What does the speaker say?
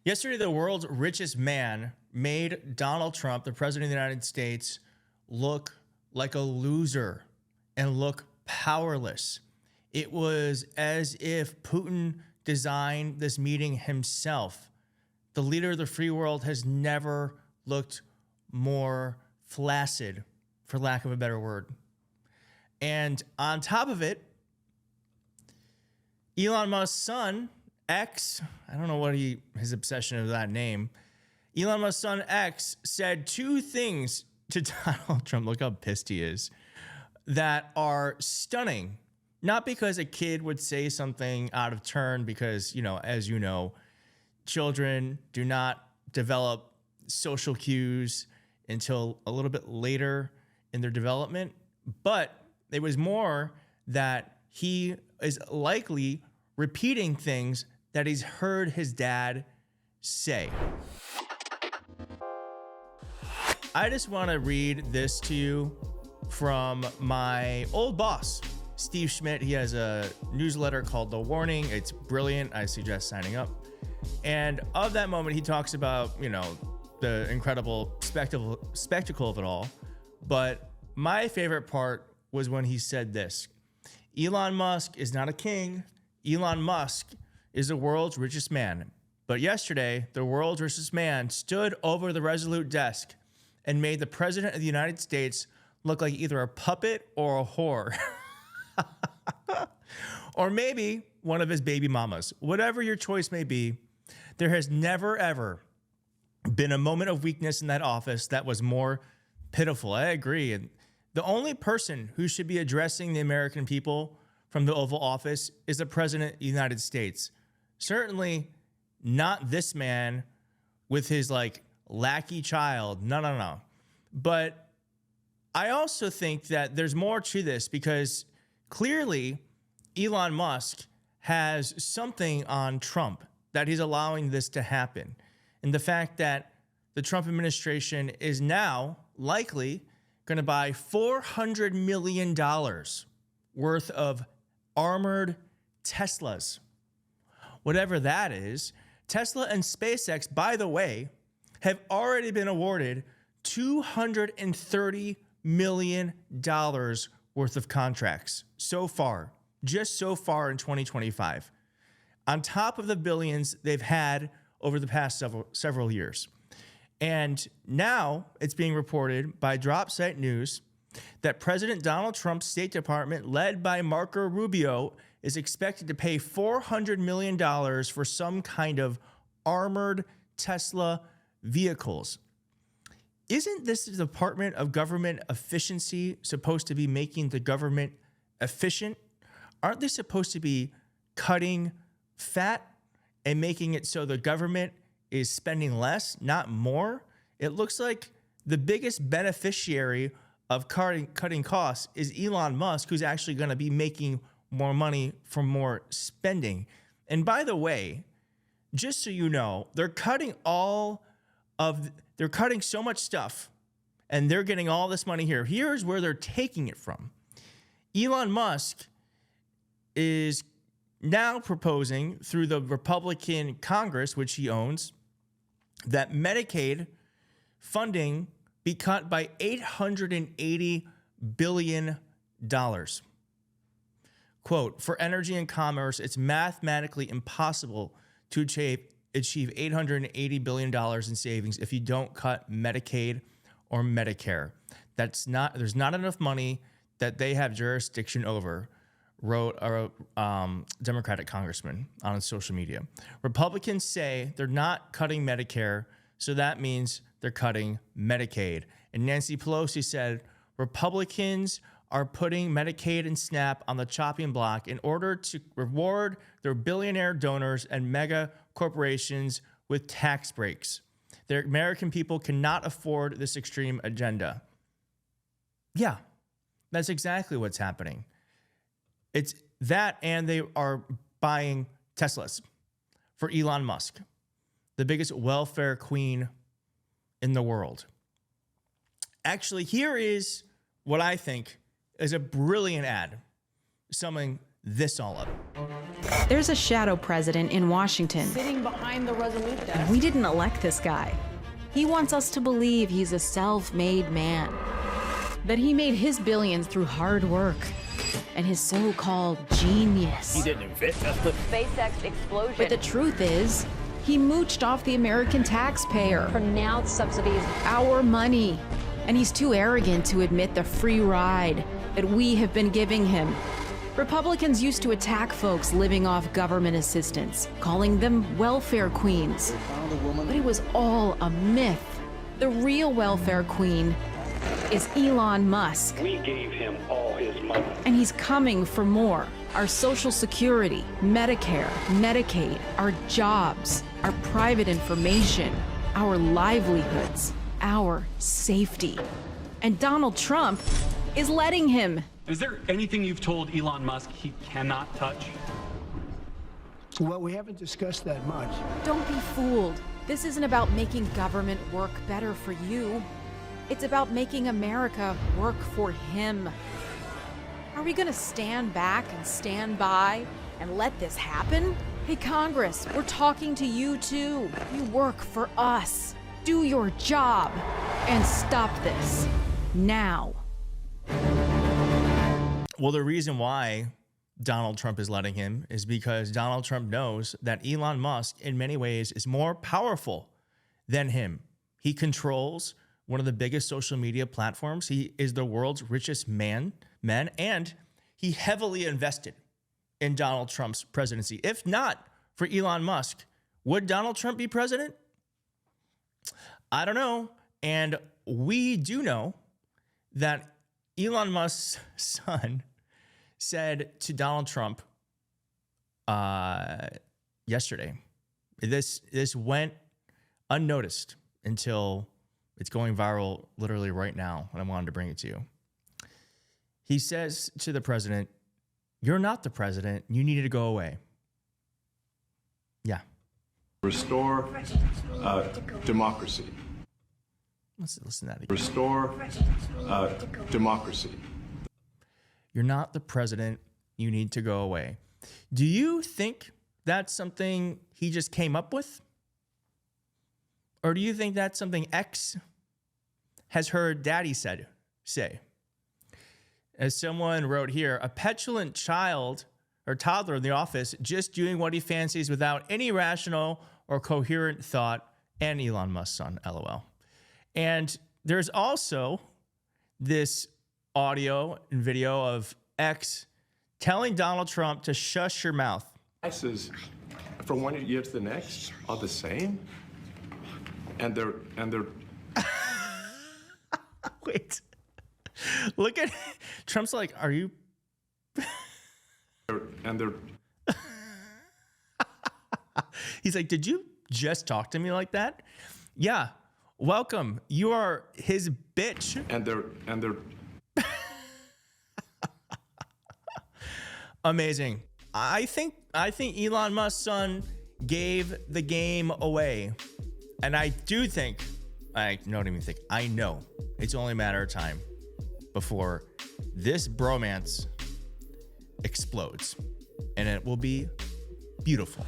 Yesterday, the world's richest man made Donald Trump, the president of the United States, look like a loser and look powerless. It was as if Putin designed this meeting himself. The leader of the free world has never looked more flaccid, for lack of a better word. And on top of it, Elon Musk's son, X, I don't know what his obsession of that name. Elon Musk's son, X, said two things to Donald Trump. Look how pissed he is. That are stunning. Not because a kid would say something out of turn, because, as you know, children do not develop social cues until a little bit later in their development. But it was more that he is likely repeating things that he's heard his dad say. I just want to read this to you from my old boss, Steve Schmidt. He has a newsletter called The Warning. It's brilliant. I suggest signing up. And of that moment, he talks about, the incredible spectacle of it all. But my favorite part was when he said this: Elon Musk is not a king. Elon Musk is the world's richest man. But yesterday, the world's richest man stood over the Resolute desk and made the president of the United States look like either a puppet or a whore. Or maybe one of his baby mamas. Whatever your choice may be, there has never, ever been a moment of weakness in that office that was more pitiful. I agree. And the only person who should be addressing the American people from the Oval Office is the President of the United States. Certainly not this man with his lackey child. No. But I also think that there's more to this, because clearly Elon Musk has something on Trump that he's allowing this to happen. And the fact that the Trump administration is now likely going to buy $400 million worth of armored Teslas. Whatever that is. Tesla and SpaceX, by the way, have already been awarded $230 million worth of contracts so far, just so far in 2025, on top of the billions they've had over the past several years. And now it's being reported by Dropsite News that President Donald Trump's State Department, led by Marco Rubio, is expected to pay $400 million for some kind of armored Tesla vehicles. Isn't this the Department of Government Efficiency supposed to be making the government efficient? Aren't they supposed to be cutting fat and making it so the government is spending less, not more? It looks like the biggest beneficiary of cutting costs is Elon Musk, who's actually going to be making more money from more spending. And by the way, just so you know, they're cutting so much stuff, and they're getting all this money here. Here's where they're taking it from. Elon Musk is now proposing through the Republican Congress, which he owns, that Medicaid funding be cut by $880 billion. Quote, for energy and commerce, it's mathematically impossible to achieve $880 billion in savings if you don't cut Medicaid or Medicare. There's not enough money that they have jurisdiction over, wrote a Democratic congressman on social media. Republicans say they're not cutting Medicare, so that means they're cutting Medicaid. And Nancy Pelosi said Republicans are putting Medicaid and SNAP on the chopping block in order to reward their billionaire donors and mega corporations with tax breaks. The American people cannot afford this extreme agenda. Yeah, that's exactly what's happening. It's that, and they are buying Teslas for Elon Musk, the biggest welfare queen in the world. Actually, here is what I think is a brilliant ad summing this all up. There's a shadow president in Washington. Sitting behind the Resolute desk. We didn't elect this guy. He wants us to believe he's a self-made man. That he made his billions through hard work and his so-called genius. He didn't invent the SpaceX explosion. But the truth is, he mooched off the American taxpayer. Pronounced subsidies. Our money. And he's too arrogant to admit the free ride that we have been giving him. Republicans used to attack folks living off government assistance, calling them welfare queens. But it was all a myth. The real welfare queen is Elon Musk. We gave him all his money. And he's coming for more. Our Social Security, Medicare, Medicaid, our jobs, our private information, our livelihoods, our safety. And Donald Trump is letting him. Is there anything you've told Elon Musk he cannot touch? Well, we haven't discussed that much. Don't be fooled. This isn't about making government work better for you. It's about making America work for him. Are we gonna stand back and stand by and let this happen? Hey, Congress, we're talking to you too. You work for us. Do your job and stop this now. Well, the reason why Donald Trump is letting him is because Donald Trump knows that Elon Musk, in many ways, is more powerful than him. He controls one of the biggest social media platforms. He is the world's richest man, and he heavily invested in Donald Trump's presidency. If not for Elon Musk, would Donald Trump be president? I don't know. And we do know that Elon Musk's son said to Donald Trump yesterday, this went unnoticed until it's going viral literally right now, and I wanted to bring it to you. He says to the president, "You're not the president. You need to go away." Yeah. Restore democracy. Let's listen to that again. Restore democracy. You're not the president. You need to go away. Do you think that's something he just came up with? Or do you think that's something X has heard daddy say? As someone wrote here, a petulant child or toddler in the office just doing what he fancies without any rational or coherent thought, and Elon Musk's son, LOL. And there's also this audio and video of X telling Donald Trump to shush your mouth. Prices from one year to the next are the same, and they're Wait, look at Trump's like, are you? they're. He's like, did you just talk to me like that? Yeah. Welcome. You are his bitch. And they're. Amazing. I think Elon Musk's son gave the game away. And I do think, I don't even think, I know it's only a matter of time before this bromance explodes. And it will be beautiful.